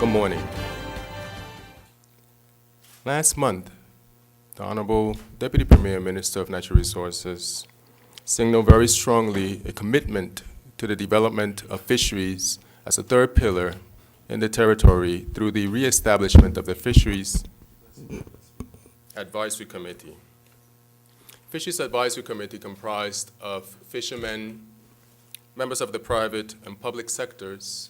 Good morning. Last month, the Honorable Deputy Premier Minister of Natural Resources signaled very strongly a commitment to the development of fisheries as a third pillar in the territory through the reestablishment of the Fisheries Advisory Committee. Fisheries Advisory Committee comprised of fishermen, members of the private and public sectors,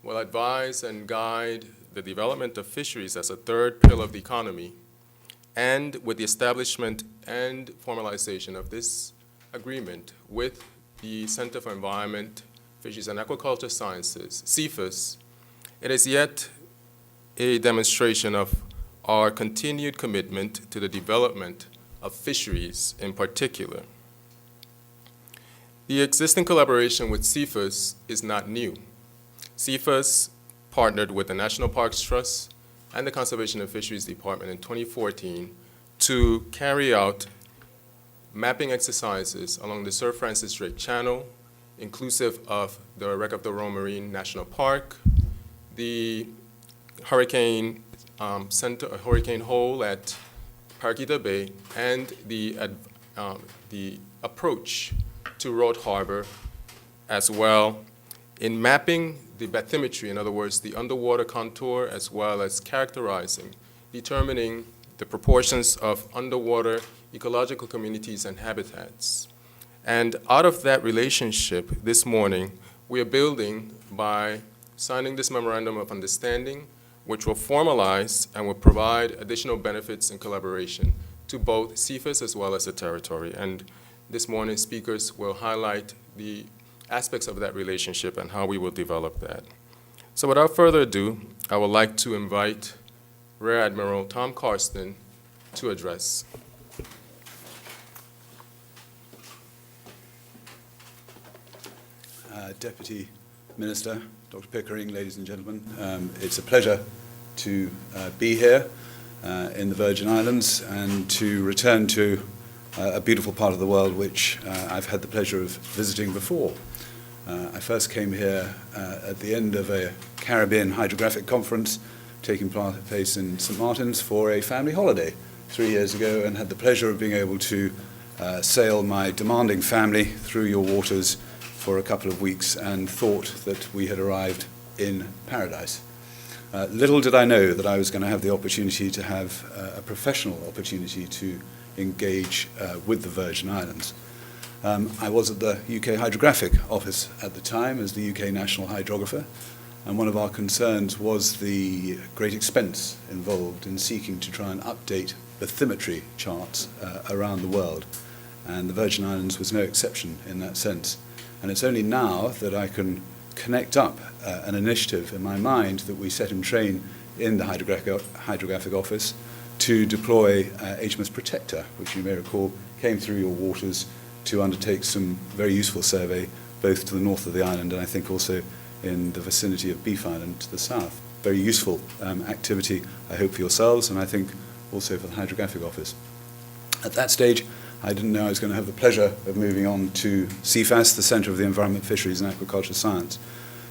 will advise and guide the development of fisheries as a third pillar of the economy, and with the establishment and formalization of this agreement with the Center for Environment, Fisheries and Aquaculture Sciences, CFAS, it is yet a demonstration of our continued commitment to the development of fisheries in particular. The existing collaboration with CFAS is not new. CFAS partnered with the National Parks Trust and the Conservation and Fisheries Department in 2014 to carry out mapping exercises along the Sir Francis Drake Channel, inclusive of the Wreck of the Rome Marine National Park, the Hurricane Hole at Paraquita Bay, and the approach to Road Harbor as well, in mapping the bathymetry, in other words, the underwater contour, as well as characterizing, determining the proportions of underwater ecological communities and habitats. And out of that relationship, this morning, we are building by signing this Memorandum of Understanding, which will formalize and will provide additional benefits and collaboration to both CFAS as well as the territory. And this morning, speakers will highlight the aspects of that relationship and how we will develop that. So without further ado, I would like to invite Rear Admiral Tom Karsten to address. Deputy Minister, Dr. Pickering, ladies and gentlemen, it's a pleasure to be here in the Virgin Islands and to return to a beautiful part of the world which I've had the pleasure of visiting before. I first came here at the end of a Caribbean hydrographic conference taking place in St. Martin's for a family holiday 3 years ago, and had the pleasure of being able to sail my demanding family through your waters for a couple of weeks, and thought that we had arrived in paradise. Little did I know that I was going to have the opportunity to have a professional opportunity to engage with the Virgin Islands. I was at the UK Hydrographic Office at the time as the UK National Hydrographer, and one of our concerns was the great expense involved in seeking to try and update bathymetry charts around the world, and the Virgin Islands was no exception in that sense. And it's only now that I can connect up an initiative in my mind that we set in train in the Hydrographic Office to deploy HMS Protector, which you may recall came through your waters to undertake some very useful survey, both to the north of the island and I think also in the vicinity of Beef Island to the south. Very useful activity, I hope, for yourselves, and I think also for the Hydrographic Office. At that stage, I didn't know I was going to have the pleasure of moving on to CFAS, the Center of the Environment, Fisheries and Aquaculture Science.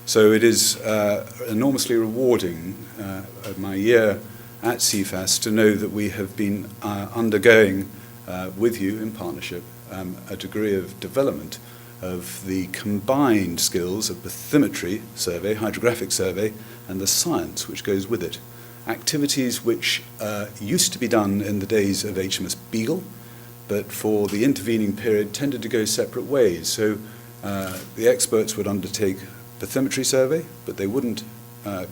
So it is enormously rewarding of my year at CFAS to know that we have been undergoing with you in partnership a degree of development of the combined skills of bathymetry survey, hydrographic survey, and the science which goes with it. Activities which used to be done in the days of HMS Beagle, but for the intervening period tended to go separate ways. So the experts would undertake bathymetry survey, but they wouldn't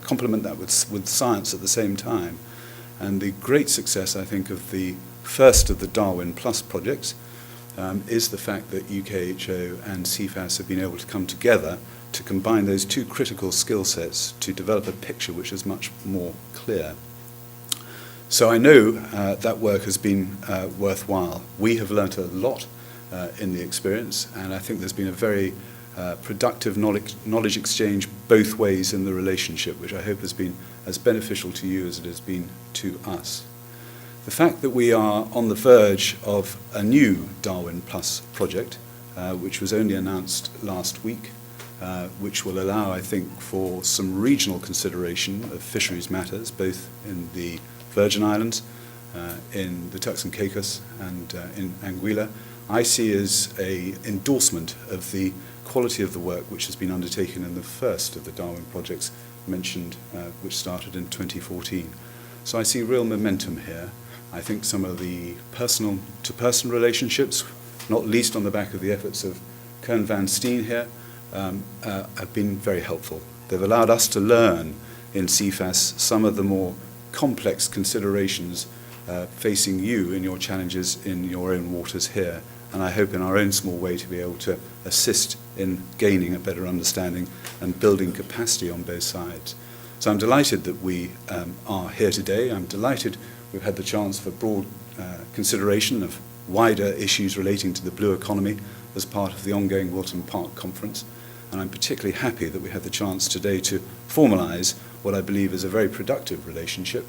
complement that with science at the same time. And the great success, I think, of the first of the Darwin Plus projects is the fact that UKHO and CFAS have been able to come together to combine those two critical skill sets to develop a picture which is much more clear. So I know that work has been worthwhile. We have learnt a lot in the experience, and I think there's been a very productive knowledge exchange both ways in the relationship, which I hope has been as beneficial to you as it has been to us. The fact that we are on the verge of a new Darwin Plus project, which was only announced last week, which will allow, I think, for some regional consideration of fisheries matters, both in the Virgin Islands, in the Turks and Caicos, and in Anguilla, I see as an endorsement of the quality of the work which has been undertaken in the first of the Darwin projects mentioned, which started in 2014. So I see real momentum here. I think some of the personal-to-person relationships, not least on the back of the efforts of Kern Van Steen here, have been very helpful. They've allowed us to learn in CFAS some of the more complex considerations facing you in your challenges in your own waters here, and I hope in our own small way to be able to assist in gaining a better understanding and building capacity on both sides. So I'm delighted that we are here today. I'm delighted we've had the chance for broad consideration of wider issues relating to the blue economy as part of the ongoing Wilton Park Conference. And I'm particularly happy that we have the chance today to formalise what I believe is a very productive relationship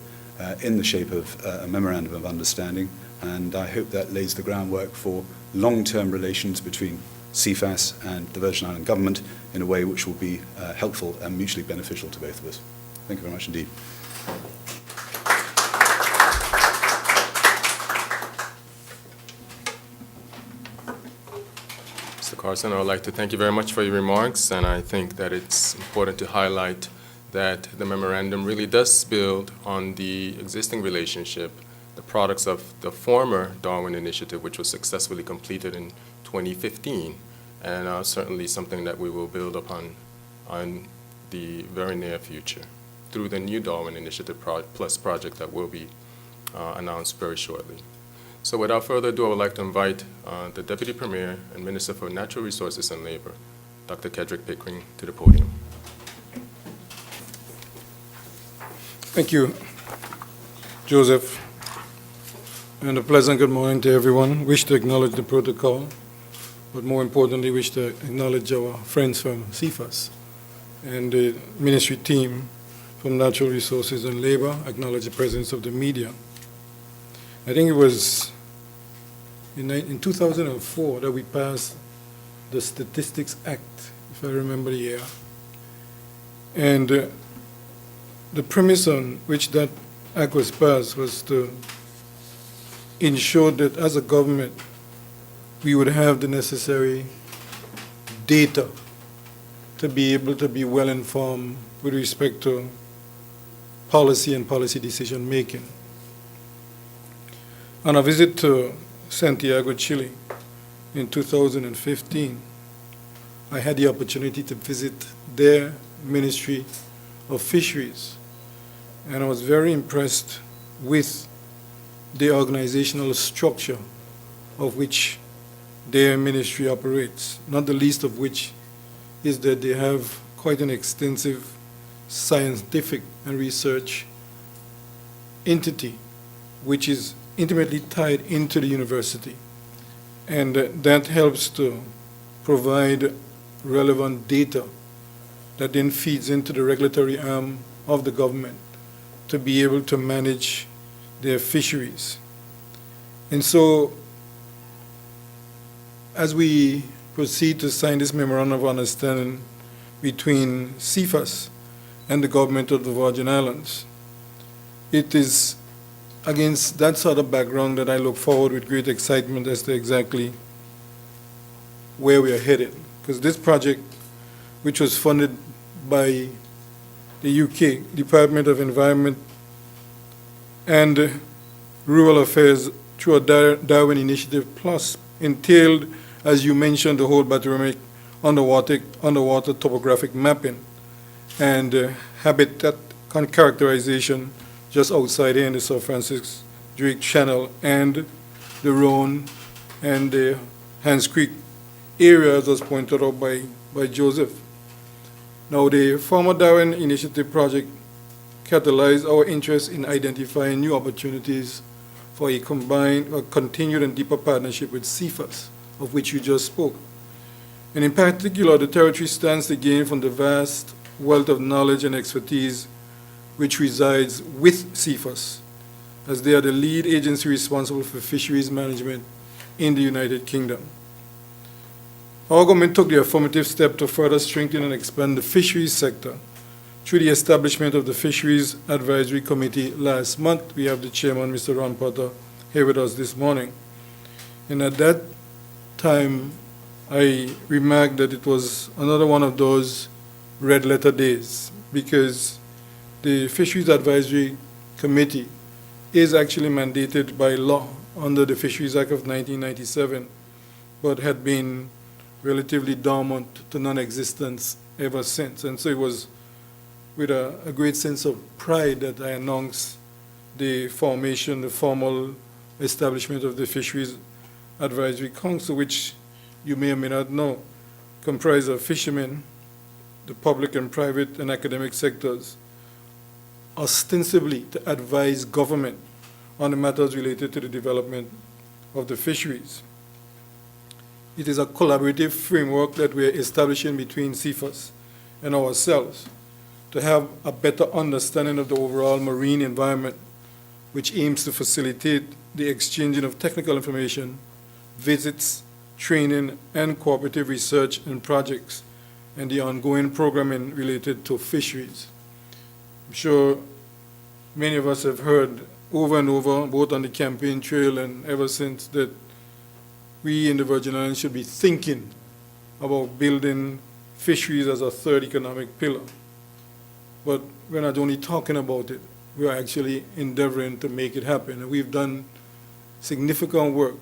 in the shape of a memorandum of understanding. And I hope that lays the groundwork for long-term relations between CFAS and the Virgin Island government in a way which will be helpful and mutually beneficial to both of us. Thank you very much indeed. Mr. Carson, I would like to thank you very much for your remarks, and I think that it's important to highlight that the memorandum really does build on the existing relationship, the products of the former Darwin Initiative, which was successfully completed in 2015, and certainly something that we will build upon on the very near future through the new Darwin Initiative Plus project that will be announced very shortly. So without further ado, I would like to invite the Deputy Premier and Minister for Natural Resources and Labor, Dr. Kedrick Pickering, to the podium. Thank you, Joseph, and a pleasant good morning to everyone. Wish to acknowledge the protocol, but more importantly, wish to acknowledge our friends from CFAS and the ministry team from Natural Resources and Labor, acknowledge the presence of the media. I think it was in 2004 that we passed the Statistics Act, if I remember the year. And the premise on which that act was passed was to ensure that as a government, we would have the necessary data to be able to be well informed with respect to policy and policy decision making. On a visit to Santiago, Chile in 2015, I had the opportunity to visit their Ministry of Fisheries, and I was very impressed with the organizational structure of which their ministry operates, not the least of which is that they have quite an extensive scientific and research entity which is intimately tied into the university, and that helps to provide relevant data that then feeds into the regulatory arm of the government to be able to manage their fisheries. And so as we proceed to sign this memorandum of understanding between CFAS and the government of the Virgin Islands, it is against that sort of background that I look forward with great excitement as to exactly where we are headed. Because this project, which was funded by the UK Department of Environment and Rural Affairs through a Darwin Initiative Plus, entailed, as you mentioned, the whole barometric underwater topographic mapping and habitat characterization just outside here in the Sir Francis Drake Channel and the Rhone and the Hans Creek area, as was pointed out by Joseph. Now, the former Darwin Initiative project catalyzed our interest in identifying new opportunities for a combined or continued and deeper partnership with CFAS, of which you just spoke. And in particular, the territory stands to gain from the vast wealth of knowledge and expertise which resides with CFAS, as they are the lead agency responsible for fisheries management in the United Kingdom. Our government took the affirmative step to further strengthen and expand the fisheries sector through the establishment of the Fisheries Advisory Committee last month. We have the chairman, Mr. Ron Potter, here with us this morning. And at that time, I remarked that it was another one of those red letter days, because the Fisheries Advisory Committee is actually mandated by law under the Fisheries Act of 1997, but had been relatively dormant to non-existence ever since. And so it was with a great sense of pride that I announced the formation, the formal establishment of the Fisheries Advisory Council, which you may or may not know, comprised of fishermen, the public and private and academic sectors, ostensibly to advise government on the matters related to the development of the fisheries. It is a collaborative framework that we are establishing between CFAS and ourselves to have a better understanding of the overall marine environment, which aims to facilitate the exchanging of technical information, visits, training, and cooperative research and projects, and the ongoing programming related to fisheries. I'm sure many of us have heard over and over, both on the campaign trail and ever since, that we in the Virgin Islands should be thinking about building fisheries as a third economic pillar. But we're not only talking about it, we are actually endeavoring to make it happen. And we've done significant work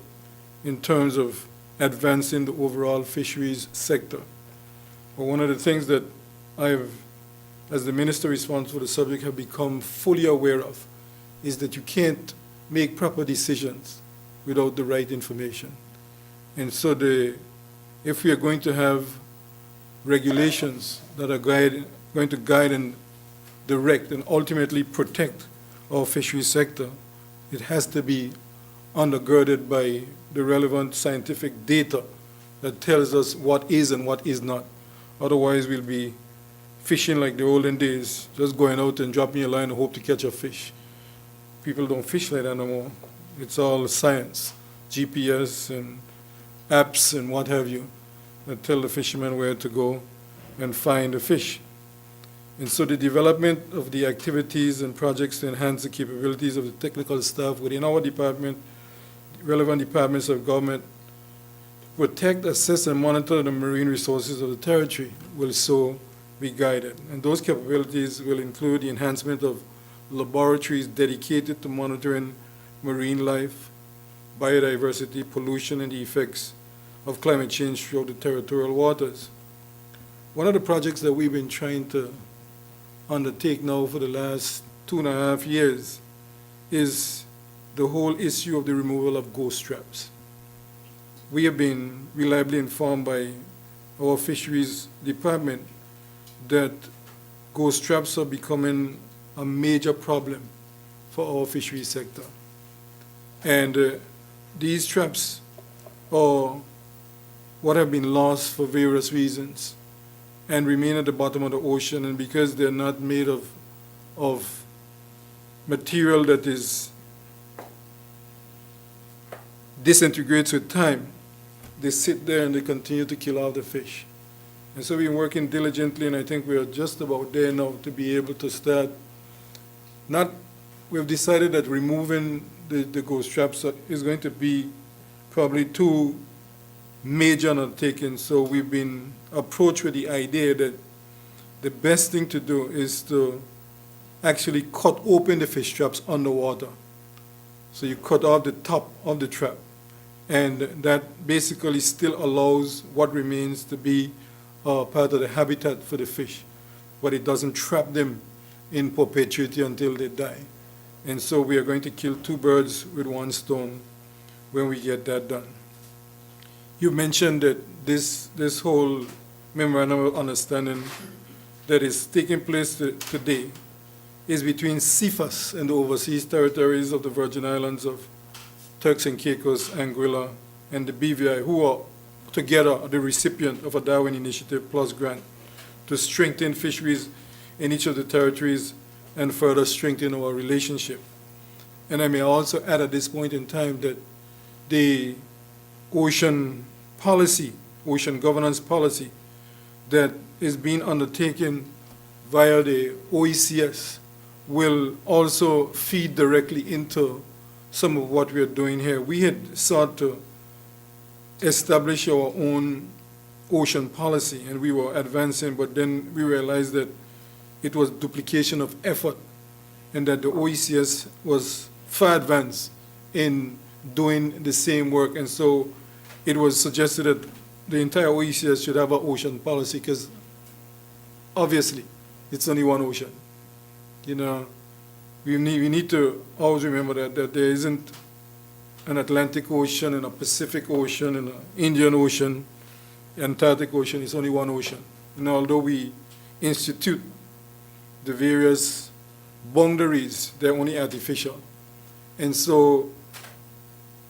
in terms of advancing the overall fisheries sector. But one of the things that I've, as the minister responsible for the subject, have become fully aware of is that you can't make proper decisions without the right information. And so if we are going to have regulations that are going to guide and direct and ultimately protect our fisheries sector, it has to be undergirded by the relevant scientific data that tells us what is and what is not. Otherwise, we'll be fishing like the olden days, just going out and dropping a line and hope to catch a fish. People don't fish like that no more. It's all science, GPS and apps and what have you, that tell the fishermen where to go and find the fish. And so the development of the activities and projects to enhance the capabilities of the technical staff within our department, relevant departments of government, protect, assess, and monitor the marine resources of the territory will so be guided. And those capabilities will include the enhancement of laboratories dedicated to monitoring marine life, biodiversity, pollution, and the effects of climate change throughout the territorial waters. One of the projects that we've been trying to undertake now for the last 2.5 years is the whole issue of the removal of ghost traps. We have been reliably informed by our fisheries department that ghost traps are becoming a major problem for our fisheries sector. And these traps are what have been lost for various reasons and remain at the bottom of the ocean, and because they're not made of material that is disintegrates with time, they sit there and they continue to kill off the fish. And so we've been working diligently, and I think we are just about there now to be able to start. We've decided that removing the ghost traps is going to be probably too major undertakings, so we've been approached with the idea that the best thing to do is to actually cut open the fish traps underwater. So you cut off the top of the trap, and that basically still allows what remains to be part of the habitat for the fish, but it doesn't trap them in perpetuity until they die. And so we are going to kill two birds with one stone when we get that done. You mentioned that this whole memorandum of understanding that is taking place today is between CFAS and the overseas territories of the Virgin Islands of Turks and Caicos, Anguilla, and the BVI, who are together the recipient of a Darwin Initiative Plus grant to strengthen fisheries in each of the territories and further strengthen our relationship. And I may also add at this point in time that the ocean policy, ocean governance policy that is being undertaken via the OECS will also feed directly into some of what we are doing here. We had sought to establish our own ocean policy, and we were advancing, but then we realized that it was duplication of effort, and that the OECS was far advanced in doing the same work. And so it was suggested that the entire OECS should have an ocean policy, because obviously it's only one ocean. You know, we need to always remember that there isn't an Atlantic Ocean and a Pacific Ocean and an Indian Ocean, Antarctic Ocean. It's only one ocean. And although we institute the various boundaries, they're only artificial. And so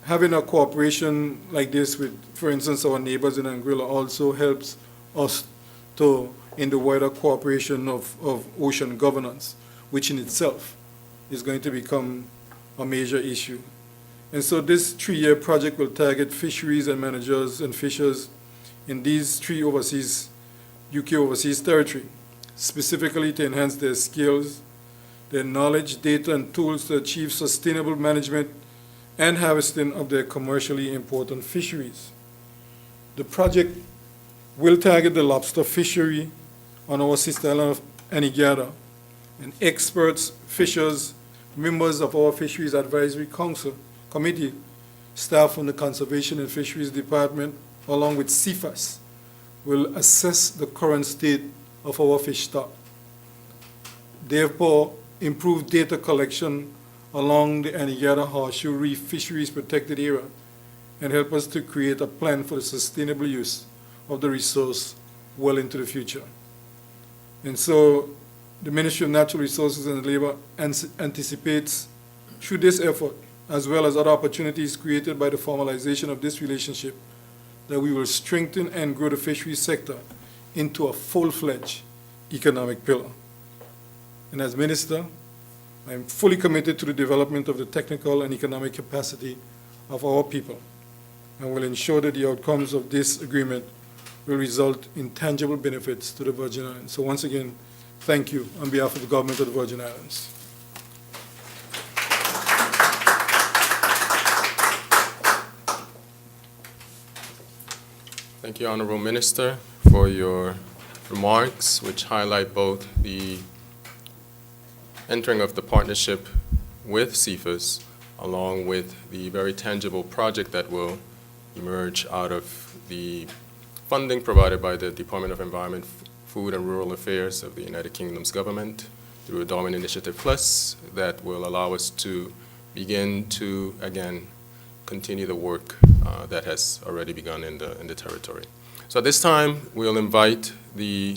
having a cooperation like this with, for instance, our neighbors in Anguilla also helps us to, in the wider cooperation of ocean governance, which in itself is going to become a major issue. And so this 3-year project will target fisheries and managers and fishers in these 3 overseas, UK overseas territory, specifically to enhance their skills, their knowledge, data, and tools to achieve sustainable management and harvesting of their commercially important fisheries. The project will target the lobster fishery on our sister island of Anegada, and experts, fishers, members of our Fisheries Advisory Council Committee, staff from the Conservation and Fisheries Department, along with CFAS, will assess the current state of our fish stock. Therefore, improve data collection along the Anegada Horseshoe Reef Fisheries Protected Area and help us to create a plan for the sustainable use of the resource well into the future. And so the Ministry of Natural Resources and Labor anticipates, through this effort, as well as other opportunities created by the formalization of this relationship, that we will strengthen and grow the fisheries sector into a full-fledged economic pillar. And as Minister, I am fully committed to the development of the technical and economic capacity of our people, and will ensure that the outcomes of this agreement will result in tangible benefits to the Virgin Islands. So once again, thank you on behalf of the government of the Virgin Islands. Thank you, Honorable Minister, for your remarks, which highlight both the entering of the partnership with CFAS, along with the very tangible project that will emerge out of the funding provided by the Department of Environment, Food and Rural Affairs of the United Kingdom's government through a Dormant Initiative Plus that will allow us to begin to, again, continue the work that has already begun in the territory. So at this time, we'll invite the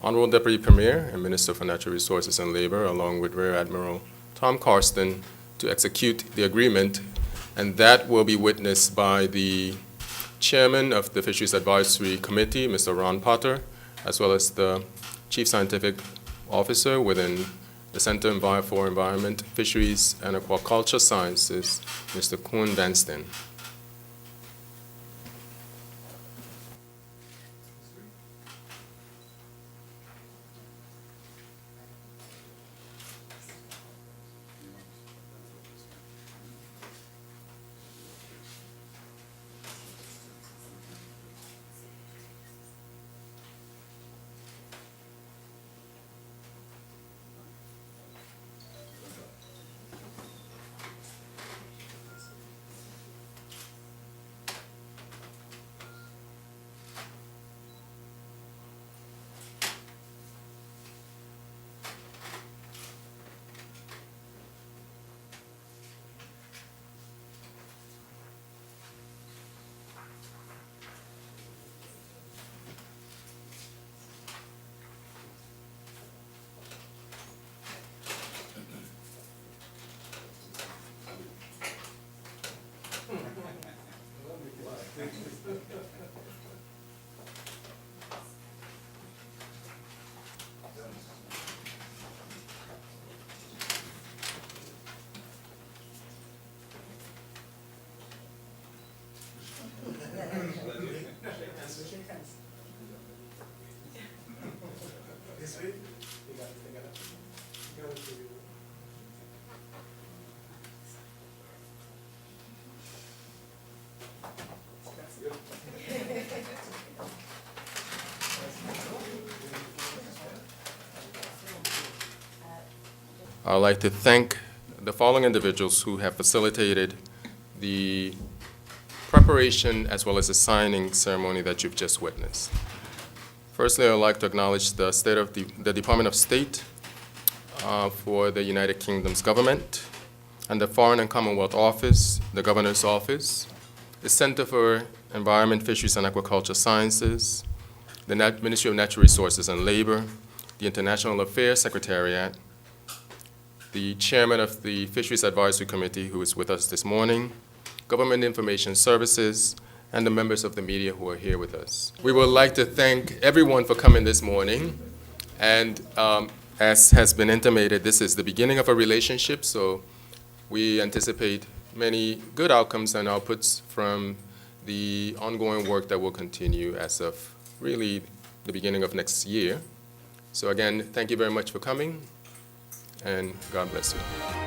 Honorable Deputy Premier and Minister for Natural Resources and Labor, along with Rear Admiral Tom Carston, to execute the agreement, and that will be witnessed by the Chairman of the Fisheries Advisory Committee, Mr. Ron Potter, as well as the Chief Scientific Officer within the Center for Environment, Fisheries, and Aquaculture Sciences, Mr. Koen Vansten. I'd like to thank the following individuals who have facilitated the preparation as well as the signing ceremony that you've just witnessed. Firstly, I'd like to acknowledge the Department of State for the United Kingdom's government, and the Foreign and Commonwealth Office, the Governor's Office, the Center for Environment, Fisheries, and Aquaculture Sciences, the Ministry of Natural Resources and Labor, the International Affairs Secretariat, the Chairman of the Fisheries Advisory Committee, who is with us this morning, Government Information Services, and the members of the media who are here with us. We would like to thank everyone for coming this morning. And as has been intimated, this is the beginning of a relationship, so we anticipate many good outcomes and outputs from the ongoing work that will continue as of really the beginning of next year. So again, thank you very much for coming, and God bless you.